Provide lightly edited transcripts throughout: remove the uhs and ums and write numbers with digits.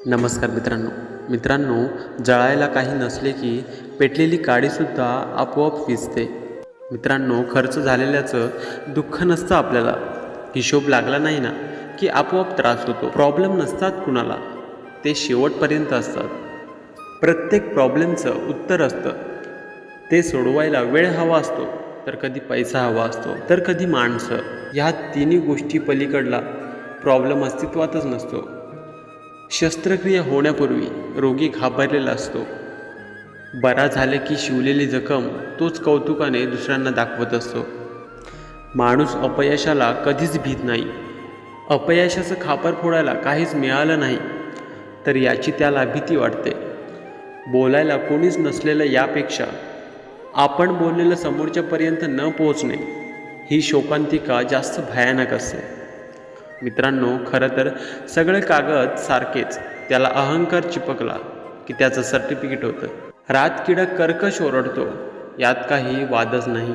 नमस्कार मित्रांनो, जळायला काही नसले की पेटलेली काडीसुद्धा आपोआप विझते. मित्रांनो, खर्च झालेल्याचं दुःख नसतं आपल्याला. हिशोब लागला नाही ना की आपोआप त्रास होतो. प्रॉब्लेम नसतात कुणाला, ते शेवटपर्यंत असतात. प्रत्येक प्रॉब्लेमचं उत्तर असतं. ते सोडवायला वेळ हवा असतो, तर कधी पैसा हवा असतो, तर कधी माणसं. ह्या तिन्ही गोष्टी पलीकडला प्रॉब्लेम अस्तित्वातच नसतो. शस्त्रक्रिया होण्यापूर्वी रोगी घाबरलेला असतो. बरा झाले की शिवलेली जखम तोच कौतुकाने दुसऱ्यांना दाखवत असतो. माणूस अपयशाला कधीच भीत नाही. अपयशाचं खापर फोडायला काहीच मिळालं नाही तर याची त्याला भीती वाटते. बोलायला कोणीच नसलेलं यापेक्षा आपण बोललेलं समोरच्यापर्यंत न पोहोचणे ही शोकांतिका जास्त भयानक असते. मित्रांनो, खरं तर सगळे कागद सारखेच. त्याला अहंकार चिपकला की त्याचं सर्टिफिकेट होतं. रातकिडा कर्कश ओरडतो, यात काही वादच नाही.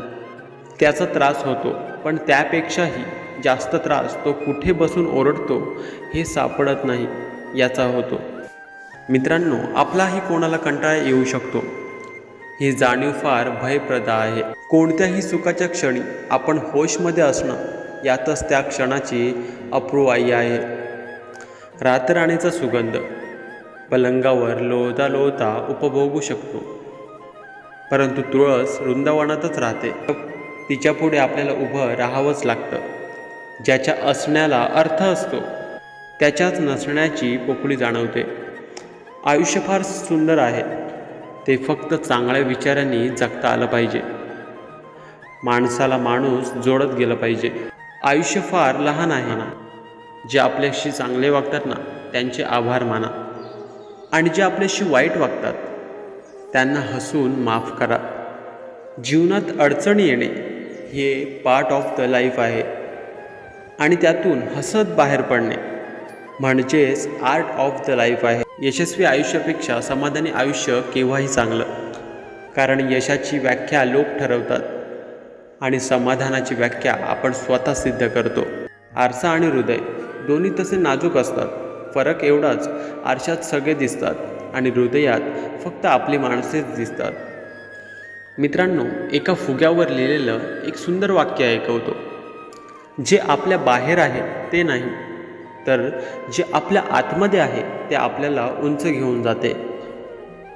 त्याचा त्रास होतो, पण त्यापेक्षाही जास्त त्रास तो कुठे बसून ओरडतो हे सापडत नाही याचा होतो. मित्रांनो, आपलाही कोणाला कंटाळा येऊ शकतो. ही जाणीव फार भयप्रद आहे. कोणत्याही सुखाच्या क्षणी आपण होशमध्ये असणं यातच त्या क्षणाची अप्रूवाई आहे. रातराणीचा सुगंध पलंगावर लोळता लोळता उपभोगू शकतो, परंतु तुळस वृंदावनातच राहते. तिच्यापुढे आपल्याला उभं राहावंच लागतं. ज्याच्या असण्याला अर्थ असतो त्याच्याच नसण्याची पोकळी जाणवते. आयुष्य फार सुंदर आहे, ते फक्त चांगल्या विचारांनी जगता आलं पाहिजे. माणसाला माणूस जोडत गेलं पाहिजे. आयुष्य फार लहान आहे ना. जे आपल्याशी चांगले वागतात ना त्यांचे आभार माना, आणि जे आपल्याशी वाईट वागतात त्यांना हसून माफ करा. जीवनात अडचणी येणे हे पार्ट ऑफ द लाईफ आहे, आणि त्यातून हसत बाहेर पडणे म्हणजेच आर्ट ऑफ द लाईफ आहे. यशस्वी आयुष्यापेक्षा समाधानी आयुष्य केव्हाही चांगलं, कारण यशाची व्याख्या लोक ठरवतात आणि समाधानाची व्याख्या आपण स्वतः सिद्ध करतो. आरसा आणि हृदय दोन्ही तसे नाजूक असतात. फरक एवढाच, आरशात सगळे दिसतात आणि हृदयात फक्त आपली माणसेच दिसतात. मित्रांनो, एका फुग्यावर लिहिलेलं एक सुंदर वाक्य ऐकवतो. जे आपल्या बाहेर आहे ते नाही, तर जे आपल्या आतमध्ये आहे ते आपल्याला उंच घेऊन जाते.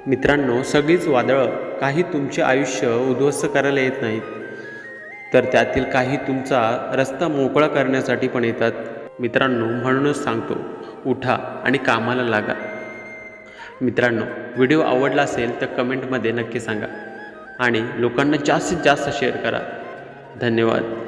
मित्रांनो, सगळीच वादळं काही तुमचे आयुष्य उद्ध्वस्त करायला येत नाहीत, तर त्यातील काही तुमचा रस्ता मोकळा करण्यासाठी पण येतात. मित्रांनो, म्हणूनच सांगतो, उठा आणि कामाला लागा. मित्रांनो, व्हिडिओ आवडला असेल तर कमेंटमध्ये नक्की सांगा आणि लोकांना जास्तीत जास्त शेअर करा. धन्यवाद.